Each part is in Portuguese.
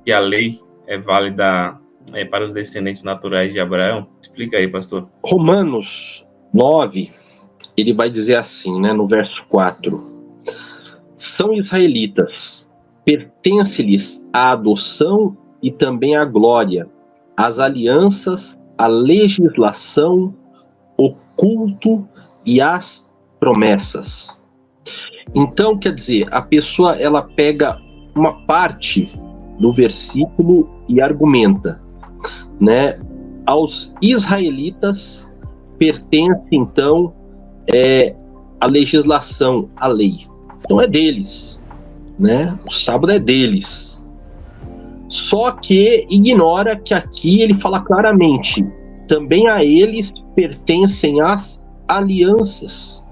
que a lei é válida para os descendentes naturais de Abraão? Explica aí, pastor. Romanos 9, ele vai dizer assim, né, no verso 4: são israelitas, pertence-lhes a adoção e também a glória, as alianças, a legislação, o culto e as promessas. Então, quer dizer, a pessoa ela pega uma parte do versículo e argumenta, né? Aos israelitas pertence então a legislação, a lei. Então é deles, né? O sábado é deles. Só que ignora que aqui ele fala claramente, também a eles pertencem as alianças.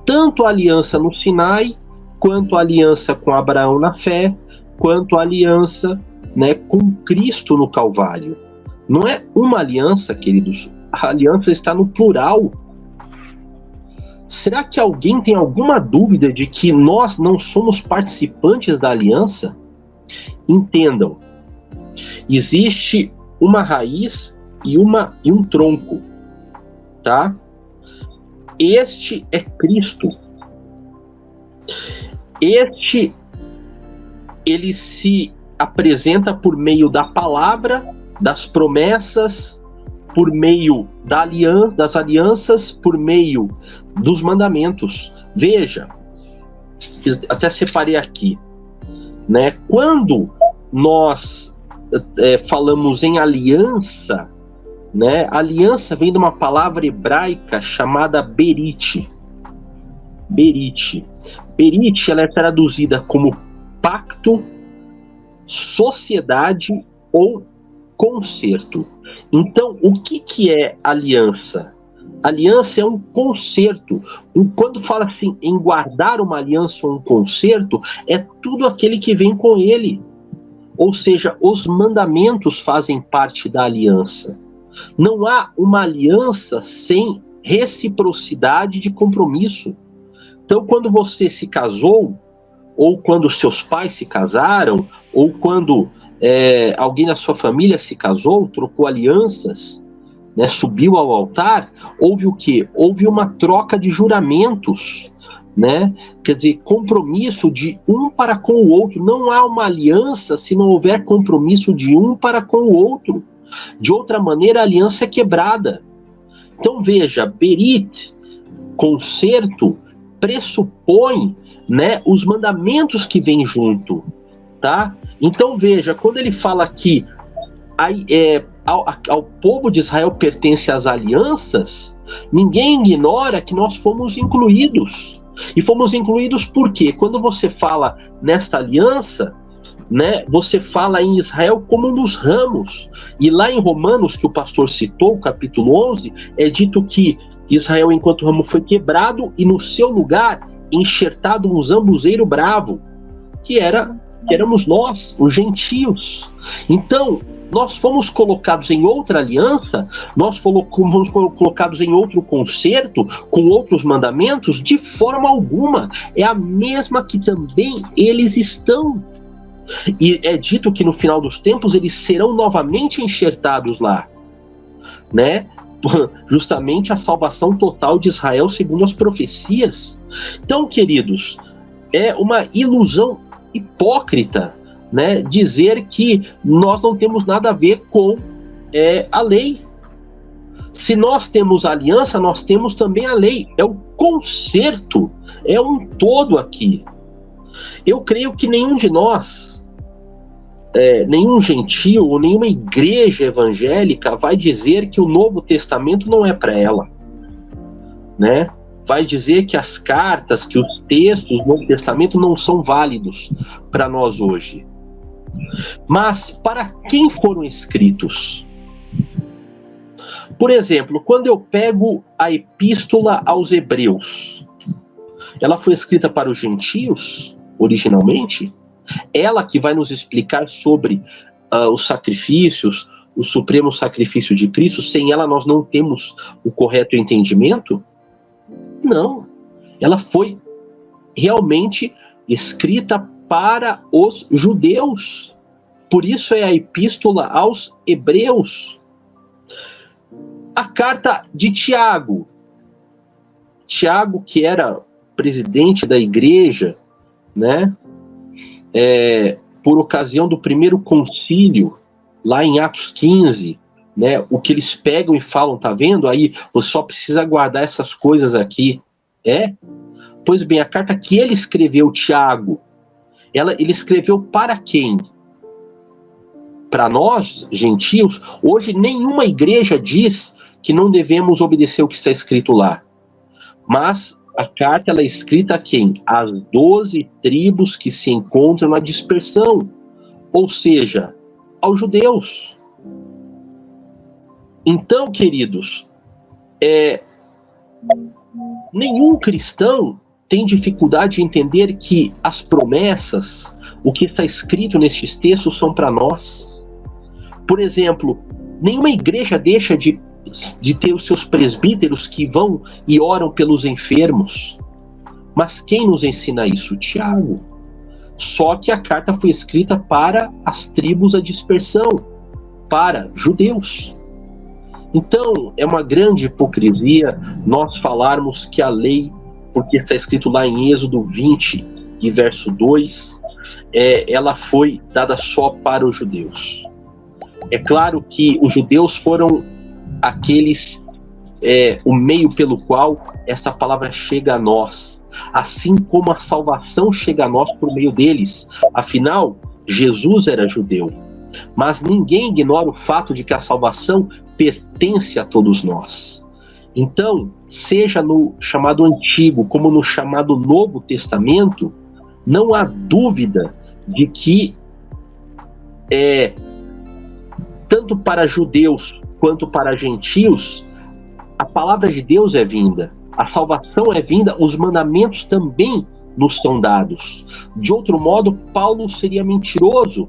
Tanto a aliança no Sinai, quanto a aliança com Abraão na fé, quanto a aliança, né, com Cristo no Calvário. Não é uma aliança, queridos, a aliança está no plural. Será que alguém tem alguma dúvida de que nós não somos participantes da aliança? Entendam, existe uma raiz e um tronco, tá? Este é Cristo. Este, ele se apresenta por meio da palavra, das promessas, por meio das alianças, por meio dos mandamentos. Veja, até separei aqui, né? Quando nós falamos em aliança, né? Aliança vem de uma palavra hebraica chamada berit. Berit. Berit, ela é traduzida como pacto, sociedade ou concerto. Então, o que é aliança? Aliança é um concerto. Quando fala assim em guardar uma aliança ou um concerto, é tudo aquele que vem com ele. Ou seja, os mandamentos fazem parte da aliança. Não há uma aliança sem reciprocidade de compromisso. Então, quando você se casou, ou quando seus pais se casaram, ou quando alguém da sua família se casou, trocou alianças, né, subiu ao altar, houve o quê? Houve uma troca de juramentos, né? Quer dizer, compromisso de um para com o outro. Não há uma aliança se não houver compromisso de um para com o outro. De outra maneira, a aliança é quebrada. Então veja, berit, concerto, pressupõe, né, os mandamentos que vêm junto, tá? Então veja, quando ele fala que ao povo de Israel pertence as alianças, ninguém ignora que nós fomos incluídos. E fomos incluídos por quê? Quando você fala nesta aliança, né, você fala em Israel como nos ramos. E lá em Romanos, que o pastor citou, capítulo 11, é dito que Israel, enquanto ramo, foi quebrado e no seu lugar enxertado um zambuzeiro bravo, que éramos nós, os gentios. Então, nós fomos colocados em outra aliança, nós fomos colocados em outro concerto, com outros mandamentos, de forma alguma. É a mesma que também eles estão. E é dito que no final dos tempos eles serão novamente enxertados lá, né? Justamente a salvação total de Israel segundo as profecias. Então, queridos, é uma ilusão hipócrita, né, dizer que nós não temos nada a ver com a lei. Se nós temos a aliança, nós temos também a lei. É o concerto, é um todo aqui. Eu creio que nenhum de nós, nenhum gentio ou nenhuma igreja evangélica vai dizer que o Novo Testamento não é para ela, né? Vai dizer que as cartas, que os textos do Novo Testamento não são válidos para nós hoje. Mas para quem foram escritos? Por exemplo, quando eu pego a Epístola aos Hebreus, ela foi escrita para os gentios, originalmente? Ela que vai nos explicar sobre os sacrifícios, o supremo sacrifício de Cristo, sem ela nós não temos o correto entendimento? Não. Ela foi realmente escrita para os judeus. Por isso é a epístola aos Hebreus. A carta de Tiago. Tiago, que era presidente da igreja, né? Por ocasião do primeiro concílio, lá em Atos 15, né? O que eles pegam e falam, tá vendo? Aí você só precisa guardar essas coisas aqui. Pois bem, a carta que ele escreveu, Tiago, ele escreveu para quem? Para nós, gentios. Hoje nenhuma igreja diz que não devemos obedecer o que está escrito lá. Mas a carta ela é escrita a quem? Às 12 tribos que se encontram na dispersão. Ou seja, aos judeus. Então, queridos, nenhum cristão tem dificuldade de entender que as promessas, o que está escrito nestes textos são para nós. Por exemplo, nenhuma igreja deixa de ter os seus presbíteros que vão e oram pelos enfermos. Mas quem nos ensina isso? Tiago. Só que a carta foi escrita para as tribos da dispersão, para judeus. Então, é uma grande hipocrisia nós falarmos que a lei, porque está escrito lá em Êxodo 20 e verso 2, ela foi dada só para os judeus. É claro que os judeus foram aqueles, o meio pelo qual essa palavra chega a nós, assim como a salvação chega a nós por meio deles. Afinal, Jesus era judeu. Mas ninguém ignora o fato de que a salvação pertence a todos nós. Então, seja no chamado Antigo como no chamado Novo Testamento, não há dúvida de que tanto para judeus quanto para gentios, a palavra de Deus é vinda, a salvação é vinda, os mandamentos também nos são dados. De outro modo, Paulo seria mentiroso,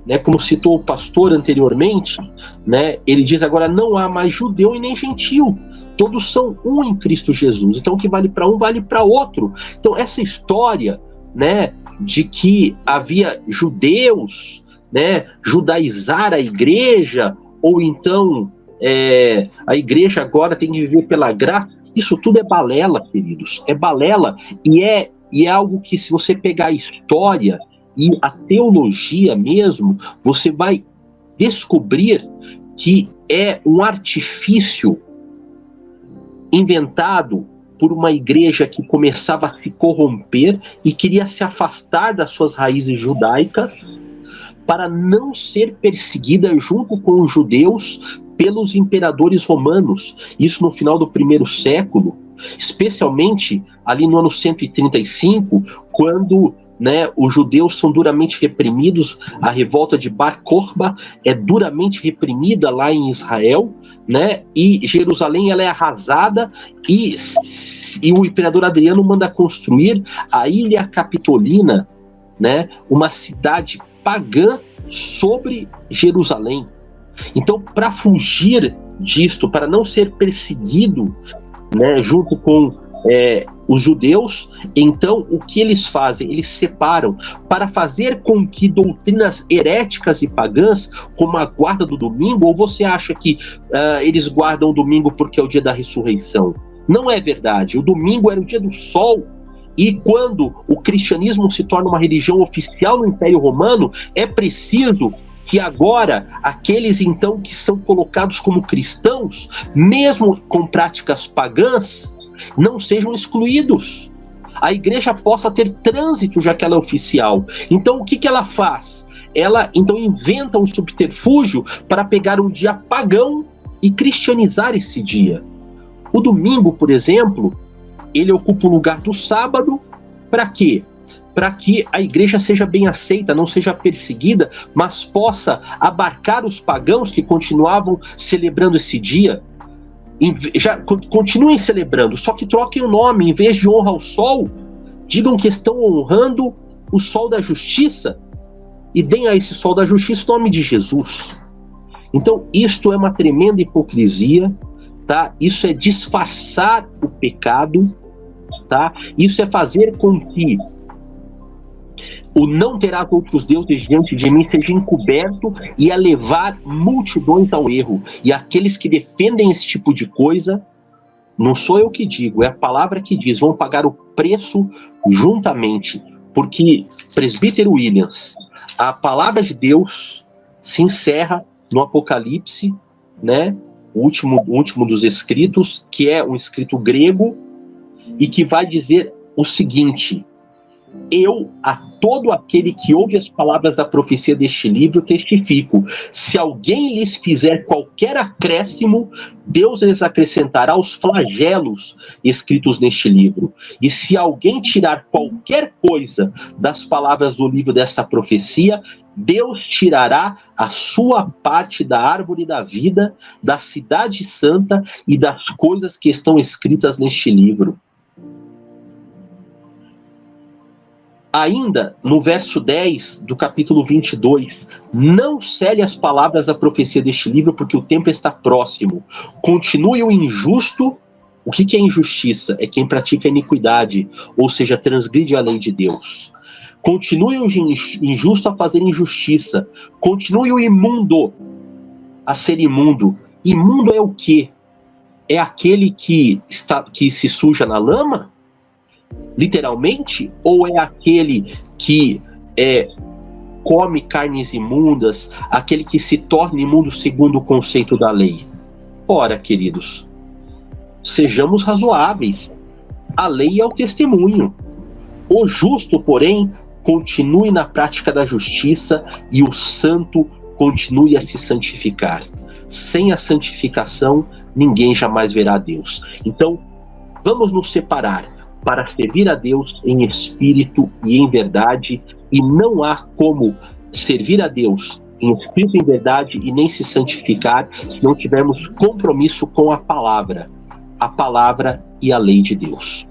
né, como citou o pastor anteriormente, né, ele diz agora não há mais judeu e nem gentio, todos são um em Cristo Jesus. Então o que vale para um vale para outro. Então essa história, né, de que havia judeus, né, judaizar a igreja, ou então a igreja agora tem que viver pela graça, isso tudo é balela, queridos, é balela, e é algo que, se você pegar a história e a teologia mesmo, você vai descobrir que é um artifício inventado por uma igreja que começava a se corromper e queria se afastar das suas raízes judaicas para não ser perseguida junto com os judeus pelos imperadores romanos. Isso no final do primeiro século, especialmente ali no ano 135, quando, né, os judeus são duramente reprimidos. A revolta de Bar Kokhba é duramente reprimida lá em Israel, né, e Jerusalém ela é arrasada, e o imperador Adriano manda construir a Ilha Capitolina, né, uma cidade pagã sobre Jerusalém. Então, para fugir disto, para não ser perseguido, né, junto com os judeus, então o que eles fazem? Eles separam para fazer com que doutrinas heréticas e pagãs, como a guarda do domingo, ou você acha que eles guardam o domingo porque é o dia da ressurreição? Não é verdade. O domingo era o dia do sol. E quando o cristianismo se torna uma religião oficial no Império Romano, é preciso que agora aqueles então que são colocados como cristãos, mesmo com práticas pagãs, não sejam excluídos. A igreja possa ter trânsito, já que ela é oficial. Então o que ela faz? Ela então inventa um subterfúgio para pegar um dia pagão e cristianizar esse dia. O domingo, por exemplo, ele ocupa o lugar do sábado. Para quê? Para que a igreja seja bem aceita, não seja perseguida, mas possa abarcar os pagãos que continuavam celebrando esse dia. Já continuem celebrando, só que troquem o nome. Em vez de honra ao sol, digam que estão honrando o sol da justiça, e deem a esse sol da justiça o nome de Jesus. Então isto é uma tremenda hipocrisia, tá? Isso é disfarçar o pecado, tá? Isso é fazer com que o não terás outros deuses diante de mim seja encoberto e a levar multidões ao erro. E aqueles que defendem esse tipo de coisa, não sou eu que digo, é a palavra que diz, vão pagar o preço juntamente. Porque, presbítero Williams, a palavra de Deus se encerra no Apocalipse, né? O último dos escritos, que é um escrito grego, e que vai dizer o seguinte: eu, a todo aquele que ouve as palavras da profecia deste livro, testifico, se alguém lhes fizer qualquer acréscimo, Deus lhes acrescentará os flagelos escritos neste livro. E se alguém tirar qualquer coisa das palavras do livro desta profecia, Deus tirará a sua parte da árvore da vida, da cidade santa e das coisas que estão escritas neste livro. Ainda, no verso 10 do capítulo 22, não cele as palavras da profecia deste livro, porque o tempo está próximo. Continue o injusto. O que é injustiça? É quem pratica iniquidade, ou seja, transgride a lei de Deus. Continue o injusto a fazer injustiça. Continue o imundo a ser imundo. Imundo é o quê? É aquele que se suja na lama? Literalmente? Ou é aquele que come carnes imundas, aquele que se torna imundo segundo o conceito da lei? Ora, queridos, sejamos razoáveis. A lei é o testemunho. O justo, porém, continue na prática da justiça e o santo continue a se santificar. Sem a santificação, ninguém jamais verá Deus. Então, vamos nos separar para servir a Deus em espírito e em verdade, e não há como servir a Deus em espírito e em verdade e nem se santificar se não tivermos compromisso com a palavra e a lei de Deus.